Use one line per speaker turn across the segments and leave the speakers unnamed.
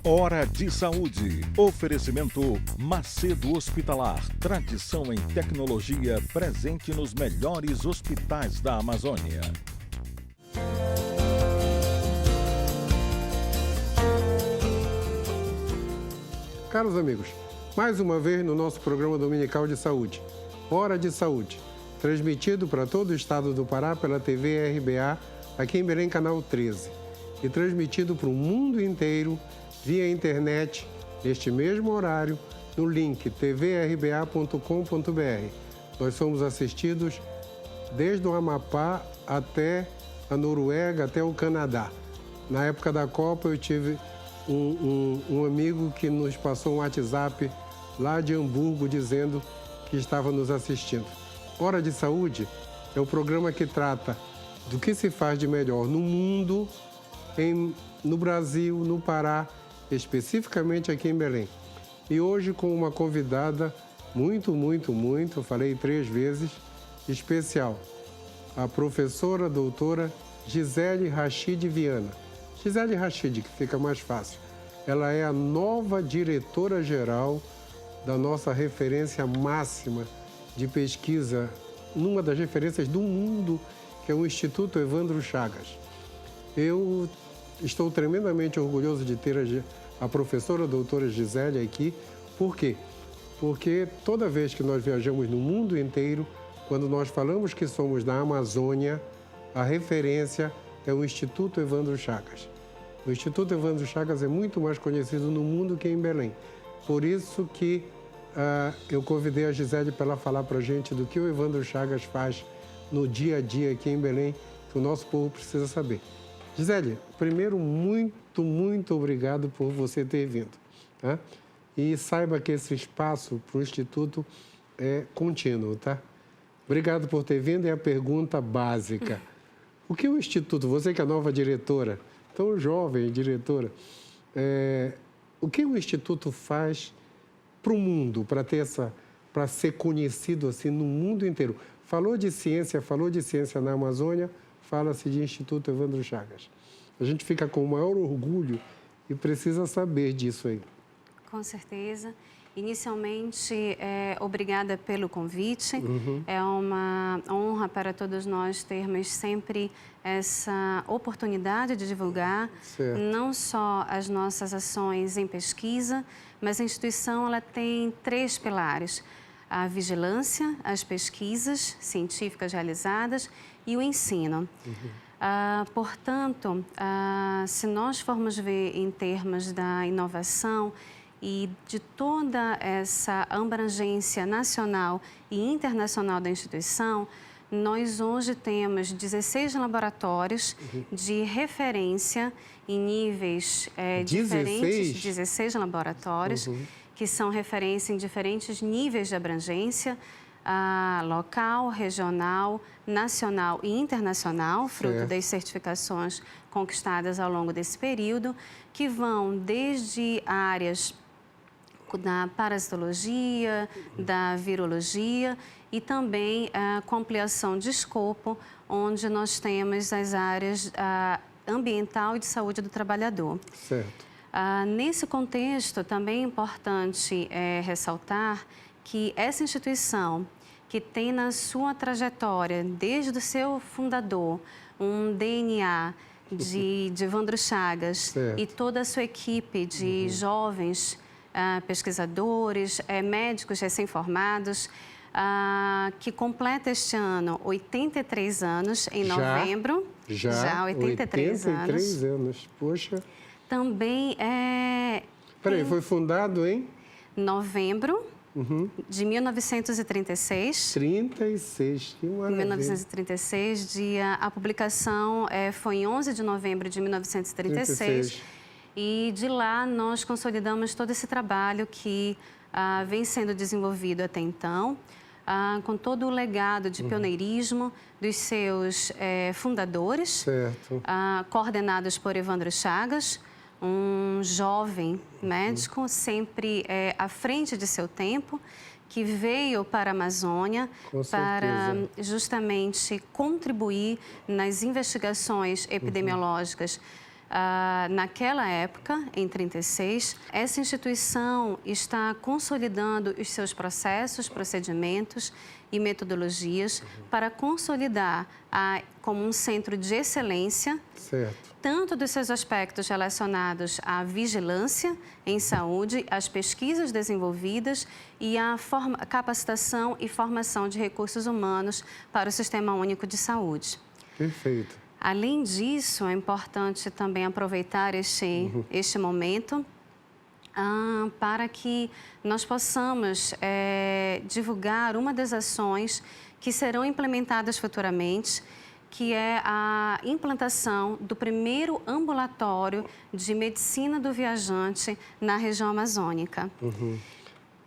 Hora de Saúde. Oferecimento Macedo Hospitalar. Tradição em tecnologia presente nos melhores hospitais da Amazônia.
Caros amigos, mais uma vez no nosso programa dominical de saúde, Hora de Saúde, transmitido para todo o estado do Pará pela TV RBA, aqui em Belém, canal 13, e transmitido para o mundo inteiro via internet, neste mesmo horário, no link tvrba.com.br. Nós somos assistidos desde o Amapá até a Noruega, até o Canadá. Na época da Copa, eu tive um amigo que nos passou um WhatsApp lá de Hamburgo dizendo que estava nos assistindo. Hora de Saúde é o programa que trata do que se faz de melhor no mundo, no Brasil, no Pará, especificamente aqui em Belém. E hoje com uma convidada muito, eu falei 3 vezes, especial, a professora doutora Gisele Rachid Viana. Gisele Rachid, que fica mais fácil. Ela é a nova diretora-geral da nossa referência máxima de pesquisa, numa das referências do mundo, que é o Instituto Evandro Chagas. Eu estou tremendamente orgulhoso de ter a professora doutora Gisele aqui. Por quê? Porque toda vez que nós viajamos no mundo inteiro, quando nós falamos que somos da Amazônia, a referência é o Instituto Evandro Chagas. O Instituto Evandro Chagas é muito mais conhecido no mundo que em Belém. Por isso que eu convidei a Gisele para ela falar para a gente do que o Evandro Chagas faz no dia a dia aqui em Belém, que o nosso povo precisa saber. Gisele, primeiro, muito obrigado por você ter vindo. Tá? E saiba que esse espaço para o Instituto é contínuo, tá? Obrigado por ter vindo. E a pergunta básica. O que o Instituto, você que é nova diretora, tão jovem diretora, o que o Instituto faz para o mundo, para ser conhecido assim no mundo inteiro? Falou de ciência na Amazônia, fala-se de Instituto Evandro Chagas. A gente fica com o maior orgulho e precisa saber disso aí.
Com certeza. Inicialmente, obrigada pelo convite. É uma honra para todos nós termos sempre essa oportunidade de divulgar não só as nossas ações em pesquisa, mas a instituição ela tem 3 pilares: a vigilância, as pesquisas científicas realizadas e o ensino. Portanto, se nós formos ver em termos da inovação e de toda essa abrangência nacional e internacional da instituição, nós hoje temos 16 laboratórios de referência em níveis diferentes, 16 laboratórios, que são referência em diferentes níveis de abrangência, local, regional, nacional e internacional, fruto das certificações conquistadas ao longo desse período, que vão desde áreas da parasitologia, da virologia e também com ampliação de escopo, onde nós temos as áreas ambiental e de saúde do trabalhador.
Certo.
Nesse contexto, também é importante ressaltar que essa instituição, que tem na sua trajetória, desde o seu fundador, um DNA de Evandro Chagas e toda a sua equipe de jovens pesquisadores, médicos recém-formados, que completa este ano 83 anos, em novembro. Já 83
anos. Poxa.
Também
Peraí, foi fundado em?
Novembro de 1936.
36, que maravilha.
1936, a publicação foi em 11 de novembro de 1936. E de lá nós consolidamos todo esse trabalho que vem sendo desenvolvido até então, com todo o legado de pioneirismo dos seus fundadores, coordenados por Evandro Chagas, um jovem médico, sempre à frente de seu tempo, que veio para a Amazônia para justamente contribuir nas investigações epidemiológicas naquela época, em 36, essa instituição está consolidando os seus processos, procedimentos e metodologias para consolidar como um centro de excelência, tanto dos seus aspectos relacionados à vigilância em saúde, às pesquisas desenvolvidas e à capacitação e formação de recursos humanos para o Sistema Único de Saúde.
Perfeito.
Além disso, é importante também aproveitar este momento para que nós possamos divulgar uma das ações que serão implementadas futuramente, que é a implantação do primeiro ambulatório de medicina do viajante na região amazônica.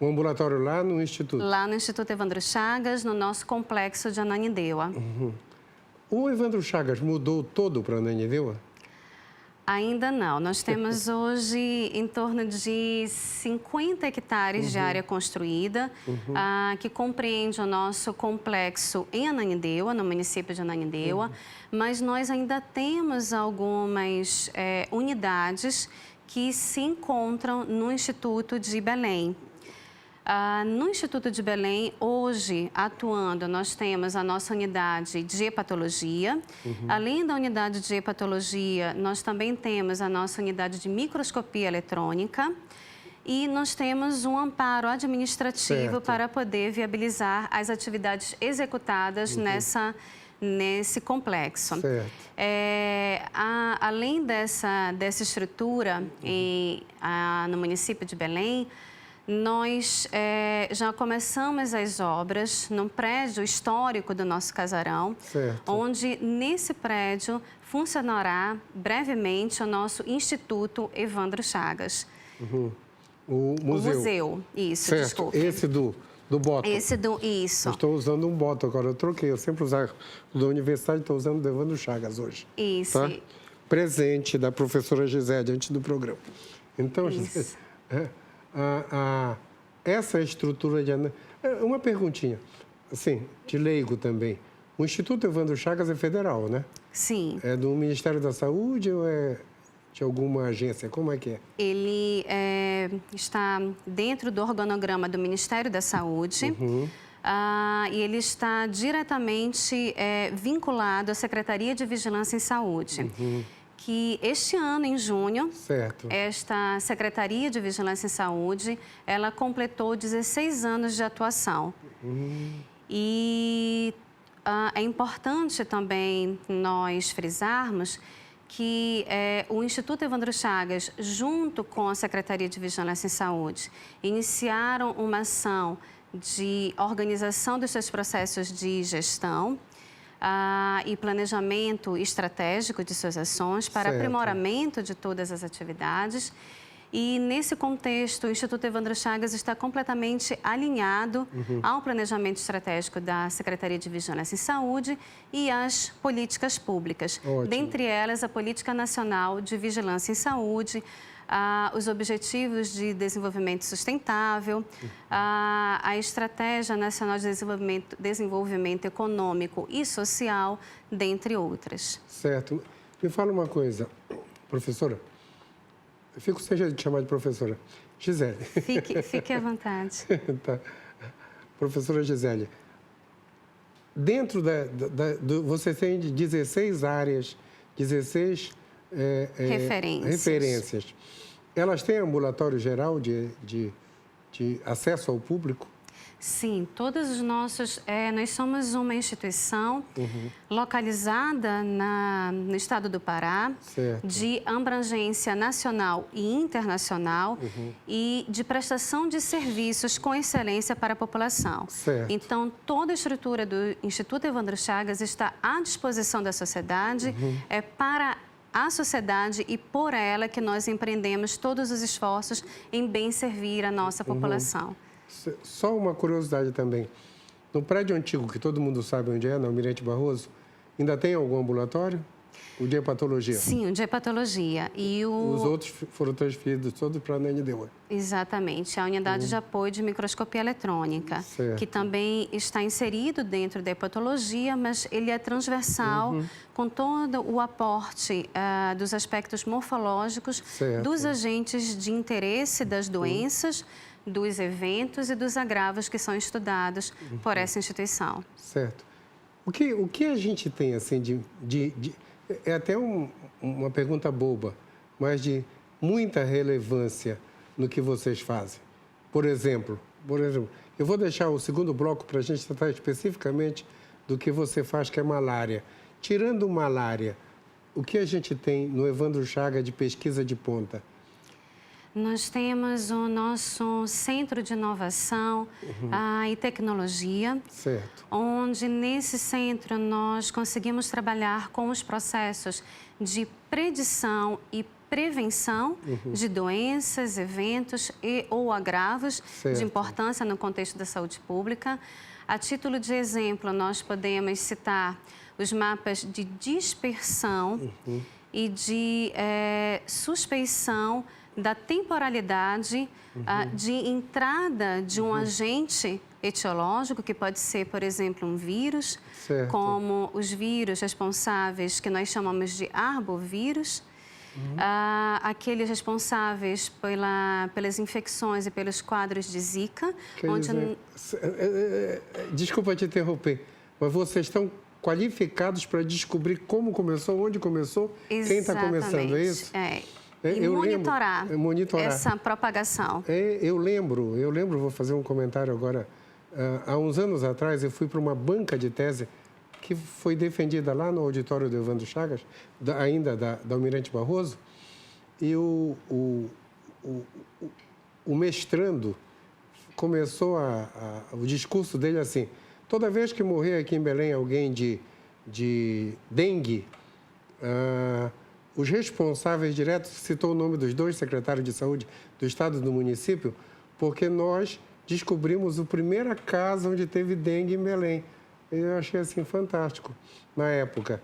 Um ambulatório lá no Instituto?
Lá no Instituto Evandro Chagas, no nosso complexo de Ananindeua.
O Evandro Chagas mudou todo para Ananindeua?
Ainda não. Nós temos hoje em torno de 50 hectares de área construída, que compreende o nosso complexo em Ananindeua, no município de Ananindeua, mas nós ainda temos algumas unidades que se encontram no Instituto de Belém. No Instituto de Belém, hoje, atuando, nós temos a nossa unidade de hepatologia. Além da unidade de hepatologia, nós também temos a nossa unidade de microscopia eletrônica e nós temos um amparo administrativo para poder viabilizar as atividades executadas nesse complexo. Além dessa estrutura no município de Belém, nós já começamos as obras num prédio histórico do nosso casarão, onde nesse prédio funcionará brevemente o nosso Instituto Evandro Chagas.
O museu.
O museu, isso, desculpe.
Esse do bottom.
Isso.
Eu estou usando um bottom agora, eu troquei. Eu sempre usava o da universidade, estou usando o do Evandro Chagas hoje.
Isso.
Tá? Presente da professora Gisele antes do programa. Então, Gisele, essa estrutura de... Uma perguntinha, assim, de leigo também. O Instituto Evandro Chagas é federal, né?
Sim.
É do Ministério da Saúde ou é de alguma agência? Como é que é?
Ele está dentro do organograma do Ministério da Saúde. E ele está diretamente vinculado à Secretaria de Vigilância em Saúde. Que este ano, em junho, esta Secretaria de Vigilância em Saúde, ela completou 16 anos de atuação. E é importante também nós frisarmos que o Instituto Evandro Chagas, junto com a Secretaria de Vigilância em Saúde, iniciaram uma ação de organização dos seus processos de gestão e planejamento estratégico de suas ações para aprimoramento de todas as atividades. E, nesse contexto, o Instituto Evandro Chagas está completamente alinhado ao planejamento estratégico da Secretaria de Vigilância em Saúde e às políticas públicas. Dentre elas, a Política Nacional de Vigilância em Saúde, os Objetivos de Desenvolvimento Sustentável, a Estratégia Nacional de Desenvolvimento Econômico e Social, dentre outras.
Certo. Me fala uma coisa, professora. Eu fico sem jeito de chamar de professora. Gisele.
Fique à vontade.
Tá. Professora Gisele, dentro você tem 16 áreas, 16 referências. Elas têm ambulatório geral de acesso ao público?
Sim, todos os nossos... nós somos uma instituição localizada no estado do Pará, de abrangência nacional e internacional e de prestação de serviços com excelência para a população. Então, toda a estrutura do Instituto Evandro Chagas está à disposição da sociedade, para a sociedade e por ela que nós empreendemos todos os esforços em bem servir a nossa população.
Só uma curiosidade também. No prédio antigo, que todo mundo sabe onde é, na Almirante Barroso, ainda tem algum ambulatório? O de hepatologia?
Sim, o de hepatologia.
Os outros foram transferidos todos para a Ananindeua.
Exatamente, a unidade de apoio de microscopia eletrônica,
certo.
que também está inserido dentro da hepatologia, mas ele é transversal com todo o aporte dos aspectos morfológicos,
certo.
dos agentes de interesse das doenças, dos eventos e dos agravos que são estudados por essa instituição.
Certo. O que a gente tem, assim, é até uma pergunta boba, mas de muita relevância no que vocês fazem? Por exemplo, eu vou deixar o segundo bloco para a gente tratar especificamente do que você faz, que é malária. Tirando malária, o que a gente tem no Evandro Chagas de pesquisa de ponta?
Nós temos o nosso Centro de Inovação e Tecnologia,
certo.
onde nesse centro nós conseguimos trabalhar com os processos de predição e prevenção de doenças, eventos ou agravos
certo.
de importância no contexto da saúde pública. A título de exemplo, nós podemos citar os mapas de dispersão e de suspeição da temporalidade de entrada de um agente etiológico, que pode ser, por exemplo, um vírus,
certo.
como os vírus responsáveis, que nós chamamos de arbovírus, aqueles responsáveis pelas infecções e pelos quadros de Zika.
Desculpa te interromper, mas vocês estão qualificados para descobrir como começou, onde começou,
exatamente.
Quem está começando, é isso?
E monitorar essa propagação.
Eu lembro, vou fazer um comentário agora. Há uns anos atrás, eu fui para uma banca de tese que foi defendida lá no auditório do Evandro Chagas, ainda da Almirante Barroso, e o mestrando começou o discurso dele assim: toda vez que morrer aqui em Belém alguém de dengue, os responsáveis diretos, citou o nome dos 2 secretários de saúde do estado e do município, porque nós descobrimos a primeira casa onde teve dengue em Belém. Eu achei assim fantástico na época.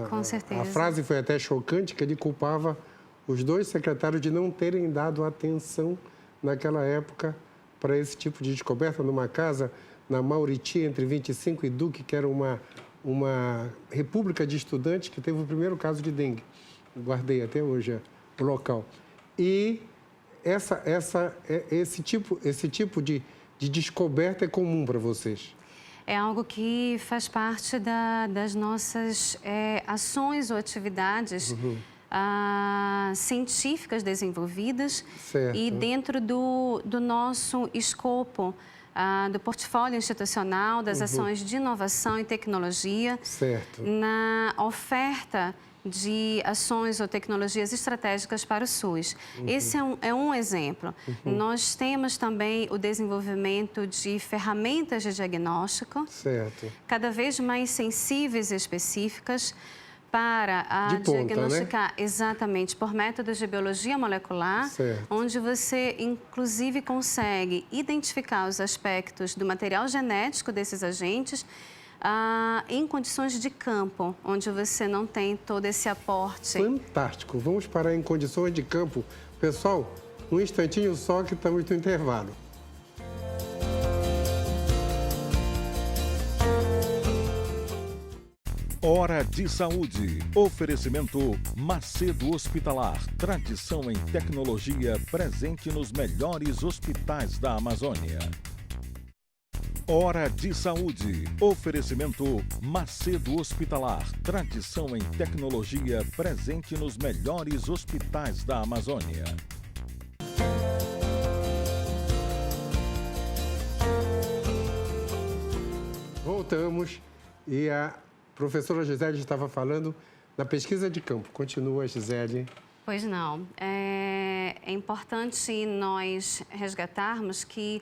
Com certeza.
A frase foi até chocante, que ele culpava os 2 secretários de não terem dado atenção naquela época para esse tipo de descoberta numa casa na Mauriti, entre 25 e Duque, que era uma república de estudantes que teve o primeiro caso de dengue. Guardei até hoje o local. E esse tipo de descoberta é comum para vocês?
É algo que faz parte das nossas ações ou atividades científicas desenvolvidas,
certo.
E dentro do nosso escopo, do portfólio institucional, das ações de inovação e tecnologia,
certo.
Na oferta de ações ou tecnologias estratégicas para o SUS. Esse é um exemplo. Nós temos também o desenvolvimento de ferramentas de diagnóstico,
certo.
cada vez mais sensíveis e específicas para diagnosticar, né? Exatamente, por métodos de biologia molecular,
certo.
Onde você, inclusive, consegue identificar os aspectos do material genético desses agentes em condições de campo, onde você não tem todo esse aporte.
Fantástico. Vamos parar em condições de campo. Pessoal, um instantinho só que estamos no intervalo.
Hora de Saúde. Oferecimento Macedo Hospitalar. Tradição em tecnologia presente nos melhores hospitais da Amazônia. Hora de Saúde. Oferecimento Macedo Hospitalar. Tradição em tecnologia presente nos melhores hospitais da Amazônia.
Voltamos e a professora Gisele estava falando da pesquisa de campo. Continua, Gisele.
Pois não. É importante nós resgatarmos que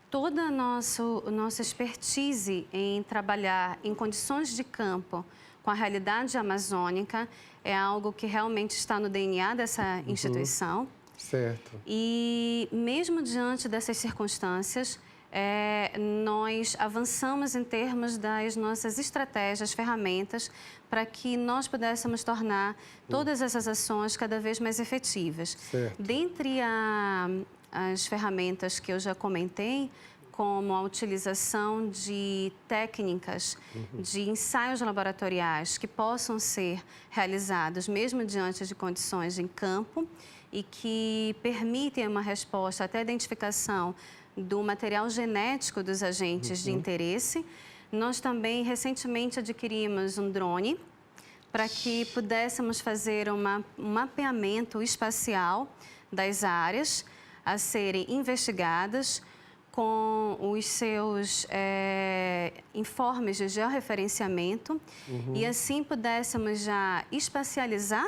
toda a nossa expertise em trabalhar em condições de campo com a realidade amazônica é algo que realmente está no DNA dessa instituição.
Certo.
E mesmo diante dessas circunstâncias, nós avançamos em termos das nossas estratégias, ferramentas, para que nós pudéssemos tornar todas essas ações cada vez mais efetivas.
Certo.
Dentre as ferramentas que eu já comentei, como a utilização de técnicas de ensaios laboratoriais que possam ser realizados mesmo diante de condições em campo e que permitem uma resposta até a identificação do material genético dos agentes de interesse. Nós também recentemente adquirimos um drone para que pudéssemos fazer um mapeamento espacial das áreas a serem investigadas com os seus informes de georreferenciamento e assim pudéssemos já espacializar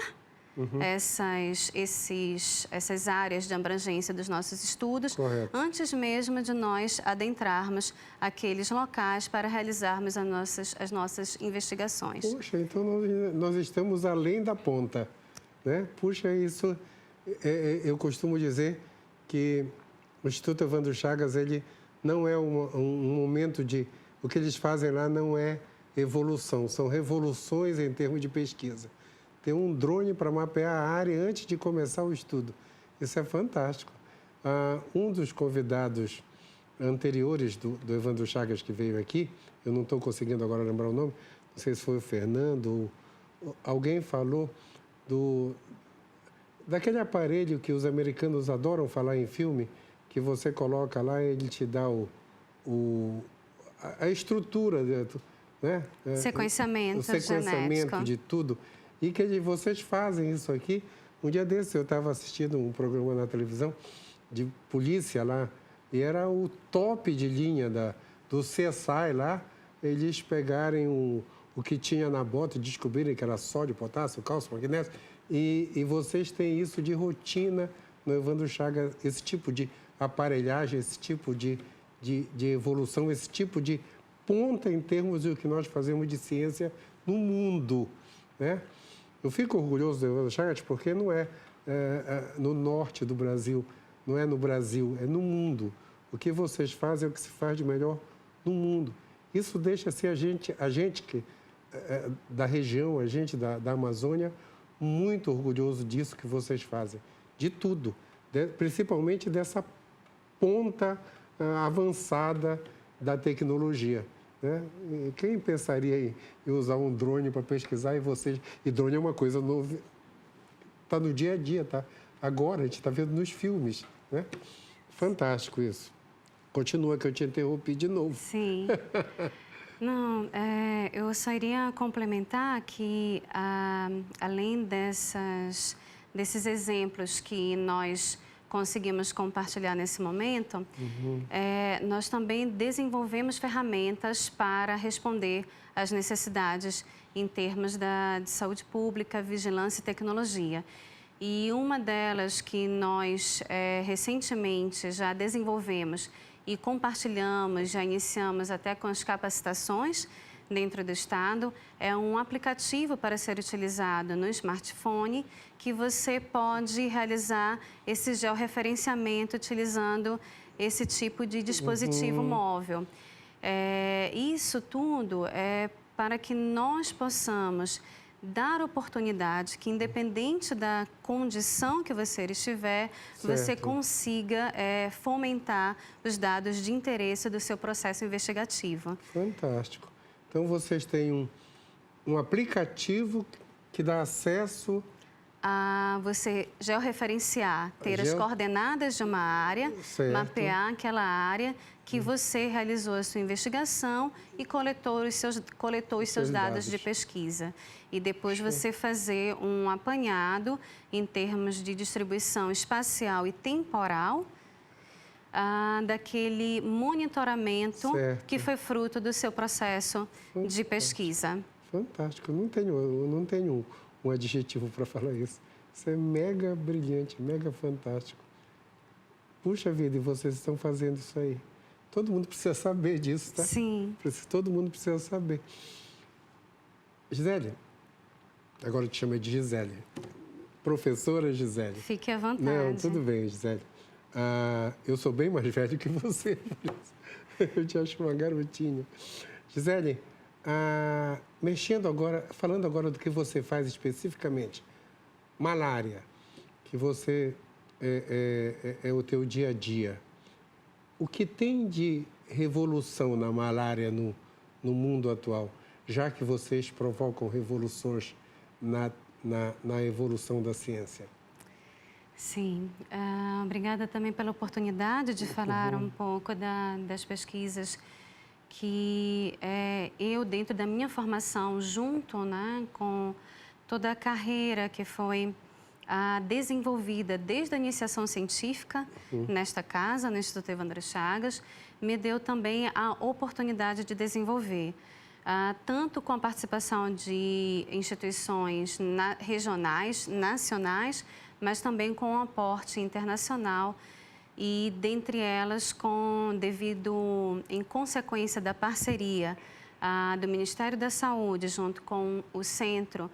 essas áreas de abrangência dos nossos estudos,
Correto.
antes mesmo de nós adentrarmos aqueles locais para realizarmos as nossas investigações.
Puxa, então nós estamos além da ponta, né? Puxa, isso, eu costumo dizer que o Instituto Evandro Chagas, ele não é um momento de... O que eles fazem lá não é evolução, são revoluções em termos de pesquisa. Tem um drone para mapear a área antes de começar o estudo. Isso é fantástico. Um dos convidados anteriores do Evandro Chagas que veio aqui, eu não estou conseguindo agora lembrar o nome, não sei se foi o Fernando, alguém falou daquele aparelho que os americanos adoram falar em filme, que você coloca lá e ele te dá a estrutura, né?
Sequenciamento
o sequenciamento
genético.
de tudo. E que vocês fazem isso aqui. Um dia desse eu estava assistindo um programa na televisão de polícia lá, e era o top de linha do CSI lá, eles pegarem o que tinha na bota e descobrirem que era sódio, potássio, cálcio, magnésio, e vocês têm isso de rotina no Evandro Chagas, esse tipo de aparelhagem, esse tipo de evolução, esse tipo de ponta em termos do que nós fazemos de ciência no mundo, né? Eu fico orgulhoso do Evandro Chagas porque não é no norte do Brasil, não é no Brasil, é no mundo. O que vocês fazem é o que se faz de melhor no mundo. Isso deixa-se a gente que, da região, a gente da Amazônia, muito orgulhoso disso que vocês fazem, de tudo, principalmente dessa ponta avançada da tecnologia, né? Quem pensaria em usar um drone para pesquisar e drone é uma coisa nova, está no dia a dia, tá? Agora a gente está vendo nos filmes, né? Fantástico isso. Continua que eu te interrompi de novo.
Sim. Não, eu só iria complementar que, além desses exemplos que nós conseguimos compartilhar nesse momento, nós também desenvolvemos ferramentas para responder às necessidades em termos de saúde pública, vigilância e tecnologia. E uma delas que nós recentemente já desenvolvemos e compartilhamos, já iniciamos até com as capacitações dentro do Estado, é um aplicativo para ser utilizado no smartphone que você pode realizar esse georreferenciamento utilizando esse tipo de dispositivo móvel. Isso tudo é para que nós possamos dar oportunidade que, independente da condição que você estiver, você consiga fomentar os dados de interesse do seu processo investigativo.
Fantástico. Então, vocês têm um aplicativo que dá acesso
a você georreferenciar, ter as coordenadas de uma área, mapear aquela área que você realizou a sua investigação e coletou os seus dados de pesquisa. E depois você fazer um apanhado em termos de distribuição espacial e temporal daquele monitoramento que foi fruto do seu processo de pesquisa.
Fantástico. Eu não tenho um adjetivo para falar isso. Isso é mega brilhante, mega fantástico. Puxa vida, e vocês estão fazendo isso aí. Todo mundo precisa saber disso, tá?
Sim.
Todo mundo precisa saber. Gisele, agora eu te chamo de Gisele. Professora Gisele.
Fique à vontade.
Não, tudo bem, Gisele. Eu sou bem mais velho que você, eu te acho uma garotinha. Gisele, falando agora do que você faz especificamente, malária, que você é o teu dia a dia. O que tem de revolução na malária no mundo atual, já que vocês provocam revoluções na evolução da ciência?
Sim, obrigada também pela oportunidade de falar um pouco das pesquisas que eu, dentro da minha formação, junto, né, com toda a carreira que foi desenvolvida desde a iniciação científica nesta casa, no Instituto Evandro Chagas, me deu também a oportunidade de desenvolver, tanto com a participação de instituições regionais, nacionais, mas também com um aporte internacional e, dentre elas, em consequência da parceria do Ministério da Saúde junto com o Centro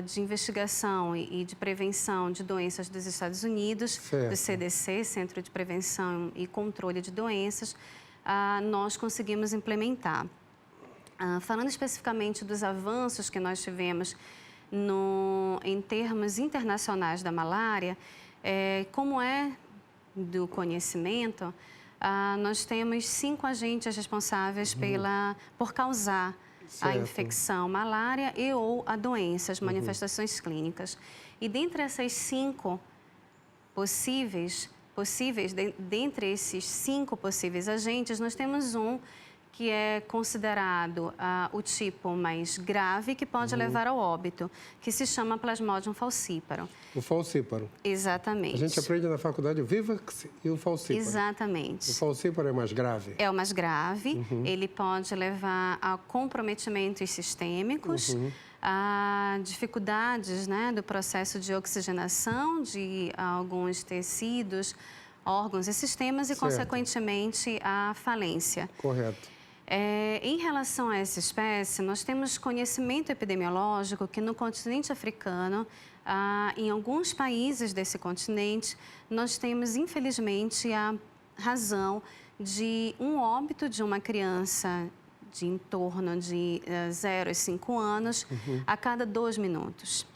de Investigação e de Prevenção de Doenças dos Estados Unidos,
certo,
do CDC, Centro de Prevenção e Controle de Doenças, nós conseguimos implementar. Falando especificamente dos avanços que nós tivemos em termos internacionais da malária, como do conhecimento, nós temos 5 agentes responsáveis por causar a infecção, malária ou a doença, as manifestações clínicas. E dentre essas 5 dentre esses 5 possíveis agentes, nós temos um que é considerado o tipo mais grave, que pode levar ao óbito, que se chama Plasmodium falciparum.
O falciparum.
Exatamente.
A gente aprende na faculdade o Vivax e o falciparum.
Exatamente.
O falciparum é mais grave?
É o mais grave. Ele pode levar a comprometimentos sistêmicos, a dificuldades, né, do processo de oxigenação de alguns tecidos, órgãos e sistemas e, consequentemente, a falência.
Correto.
Em relação a essa espécie, nós temos conhecimento epidemiológico que no continente africano, em alguns países desse continente, nós temos, infelizmente, a razão de um óbito de uma criança de em torno de 0 a 5 anos a cada 2 minutos.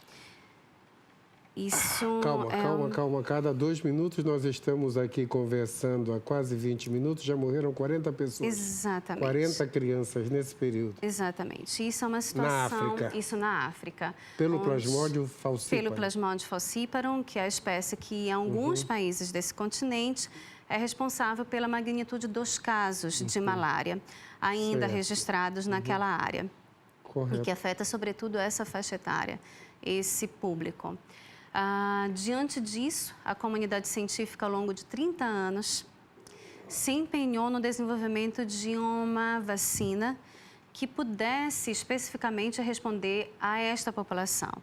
Isso
Calma. Cada 2 minutos nós estamos aqui conversando há quase 20 minutos, já morreram 40 pessoas.
Exatamente.
40 crianças nesse período.
Exatamente. Isso é uma situação... Isso na África.
Pelo Plasmodium falciparum.
Pelo Plasmodium falciparum, que é a espécie que em alguns países desse continente é responsável pela magnitude dos casos de malária ainda registrados naquela área.
Correto.
E que afeta, sobretudo, essa faixa etária, esse público. Diante disso, a comunidade científica, ao longo de 30 anos, se empenhou no desenvolvimento de uma vacina que pudesse especificamente responder a esta população.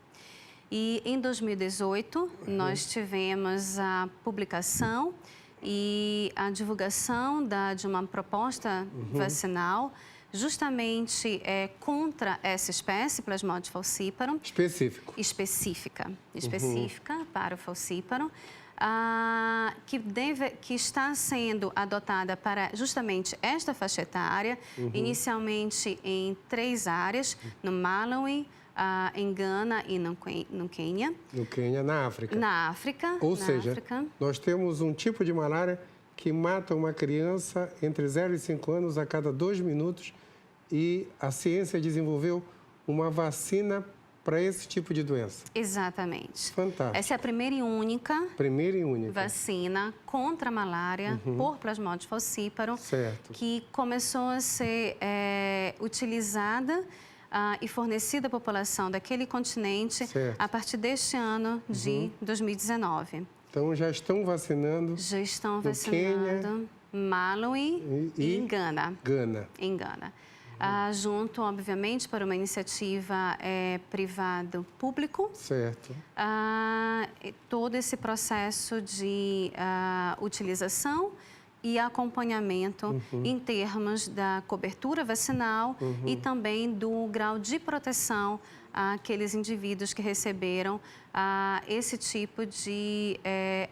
E em 2018, nós tivemos a publicação e a divulgação de uma proposta vacinal justamente contra essa espécie, Plasmodium falciparum. Específica para o falciparum, que está sendo adotada para justamente esta faixa etária, inicialmente em 3 áreas, no Malawi, em Gana e no Quênia.
No Quênia, na África.
Na África.
Ou seja, nós temos um tipo de malária que mata uma criança entre 0 e 5 anos a cada 2 minutos e a ciência desenvolveu uma vacina para esse tipo de doença.
Exatamente.
Fantástico.
Essa é a primeira e única vacina contra a malária por Plasmodium falciparum, que começou a ser utilizada e fornecida à população daquele continente a partir deste ano de 2019.
Então, já estão vacinando?
Já estão vacinando Malawi e em Gana. Em Gana. Junto, obviamente, para uma iniciativa privado-público. Todo esse processo de utilização e acompanhamento em termos da cobertura vacinal e também do grau de proteção àqueles indivíduos que receberam esse tipo de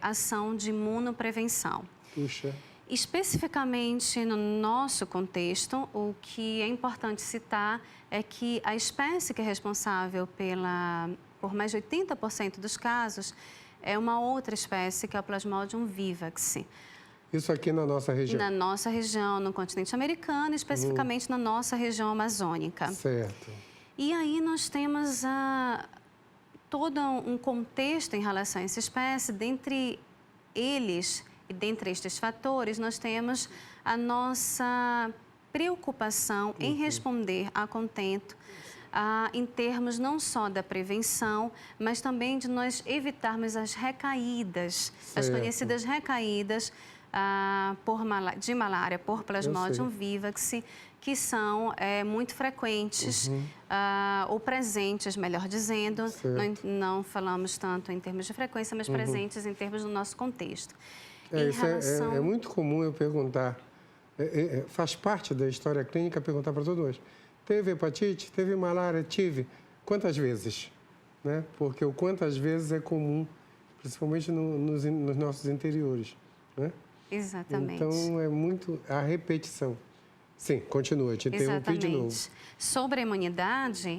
ação de imunoprevenção.
Puxa.
Especificamente no nosso contexto, o que é importante citar é que a espécie que é responsável por mais de 80% dos casos é uma outra espécie, que é o Plasmodium vivax.
Isso aqui na nossa região?
Na nossa região, no continente americano, especificamente na nossa região amazônica.
Certo.
E aí nós temos todo um contexto em relação a essa espécie. Dentre eles e dentre estes fatores, nós temos a nossa preocupação em responder a contento, em termos não só da prevenção, mas também de nós evitarmos as recaídas, as conhecidas recaídas de malária por Plasmodium vivax, que são muito frequentes, ou presentes, melhor dizendo, não falamos tanto em termos de frequência, mas presentes em termos do nosso contexto.
É muito comum eu perguntar, faz parte da história clínica perguntar para todos nós, teve hepatite, teve malária, tive, quantas vezes? Né? Porque o quantas vezes é comum, principalmente nos nossos interiores. Né?
Exatamente.
Então, é muito a repetição. Sim, continua, te interrompi de novo.
Sobre a imunidade,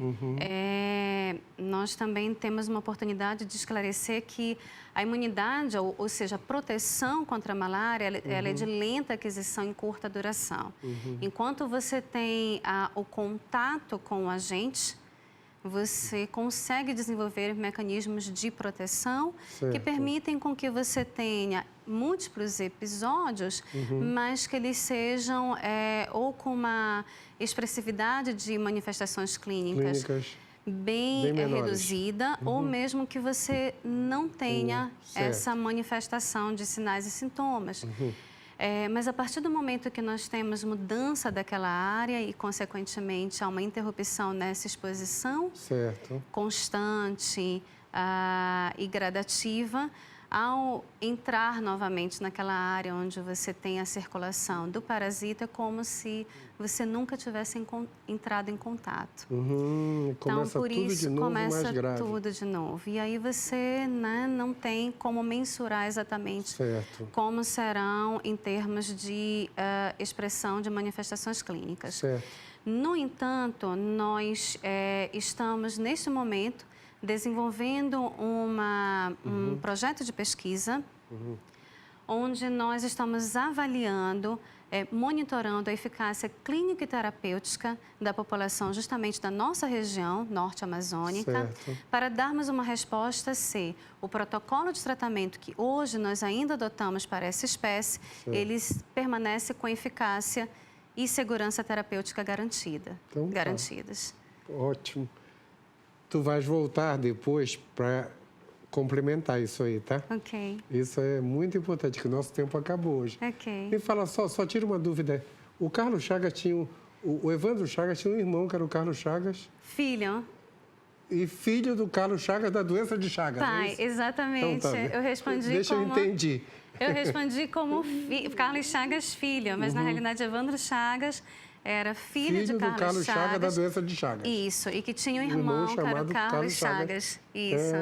nós também temos uma oportunidade de esclarecer que a imunidade, ou seja, a proteção contra a malária, ela é de lenta aquisição e curta duração. Enquanto você tem o contato com o agente, você consegue desenvolver mecanismos de proteção que permitem com que você tenha múltiplos episódios, mas que eles sejam ou com uma expressividade de manifestações clínicas bem reduzida, ou mesmo que você não tenha essa manifestação de sinais e sintomas. Mas a partir do momento que nós temos mudança daquela área e, consequentemente, há uma interrupção nessa exposição constante e gradativa, ao entrar novamente naquela área onde você tem a circulação do parasita, é como se você nunca tivesse entrado em contato.
Então, por isso, começa
tudo de novo. E aí você não tem como mensurar exatamente como serão em termos de expressão de manifestações clínicas. No entanto, nós estamos, neste momento, desenvolvendo um projeto de pesquisa onde nós estamos avaliando, monitorando a eficácia clínica e terapêutica da população justamente da nossa região norte amazônica, para darmos uma resposta se o protocolo de tratamento que hoje nós ainda adotamos para essa espécie, eles permanece com eficácia e segurança terapêutica garantidas.
Ótimo. Tu vais voltar depois para complementar isso aí, tá?
Ok.
Isso é muito importante, que o nosso tempo acabou hoje.
Ok.
Me fala só tira uma dúvida. O Carlos Chagas tinha... O Evandro Chagas tinha um irmão, que era o Carlos Chagas.
Filho.
E filho do Carlos Chagas, da doença de Chagas.
Pai, exatamente.
Então, tá.
Eu respondi
Deixa eu entendi.
Eu respondi como Carlos Chagas filho, mas na realidade Evandro Chagas era filho de Carlos
Chagas, da doença de Chagas.
Isso, e que tinha um irmão que era o Carlos Chagas. Isso.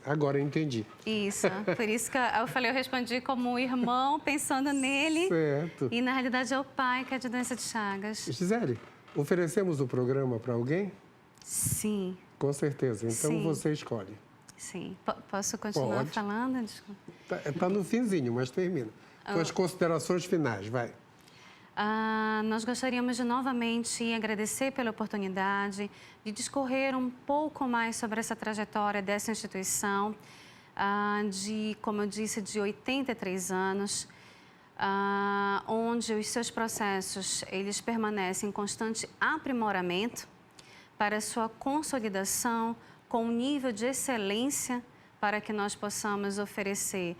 Agora eu entendi.
Isso, por isso que eu respondi como irmão, pensando nele.
Certo.
E na realidade é o pai que é de doença de Chagas.
Gisele, oferecemos o programa para alguém?
Sim.
Com certeza, então você escolhe.
Sim. Posso continuar falando? Desculpa.
Tá no finzinho, mas termina. Suas considerações finais, vai.
Nós gostaríamos de novamente agradecer pela oportunidade de discorrer um pouco mais sobre essa trajetória dessa instituição, como eu disse, de 83 anos, onde os seus processos eles permanecem em constante aprimoramento para sua consolidação com um nível de excelência para que nós possamos oferecer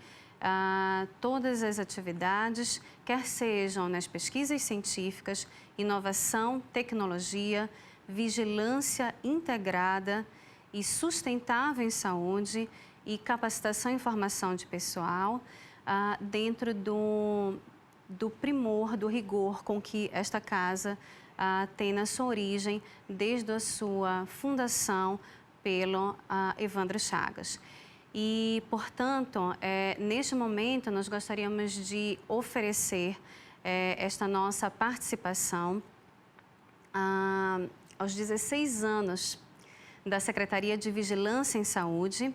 todas as atividades, quer sejam nas pesquisas científicas, inovação, tecnologia, vigilância integrada e sustentável em saúde e capacitação e formação de pessoal, dentro do primor, do rigor com que esta casa tem na sua origem desde a sua fundação pelo Evandro Chagas. E, portanto, neste momento, nós gostaríamos de oferecer esta nossa participação aos 16 anos da Secretaria de Vigilância em Saúde,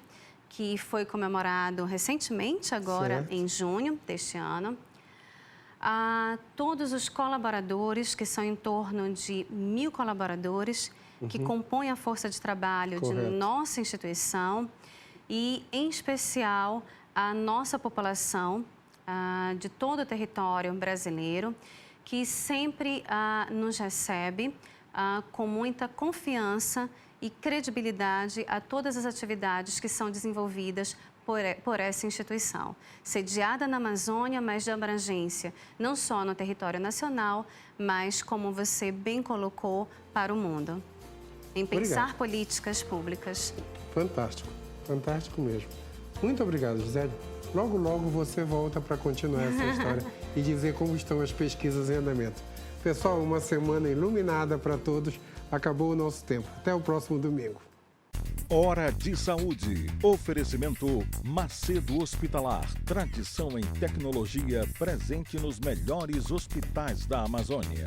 que foi comemorado recentemente, agora em junho deste ano. A todos os colaboradores, que são em torno de 1.000 colaboradores, que compõem a força de trabalho de nossa instituição, e, em especial, a nossa população de todo o território brasileiro, que sempre nos recebe com muita confiança e credibilidade a todas as atividades que são desenvolvidas por essa instituição, sediada na Amazônia, mas de abrangência não só no território nacional, mas, como você bem colocou, para o mundo, em pensar políticas públicas.
Fantástico, fantástico mesmo. Muito obrigado, Gisele. Logo, logo você volta para continuar essa história e dizer como estão as pesquisas em andamento. Pessoal, uma semana iluminada para todos. Acabou o nosso tempo. Até o próximo domingo.
Hora de Saúde. Oferecimento Macedo Hospitalar. Tradição em tecnologia presente nos melhores hospitais da Amazônia.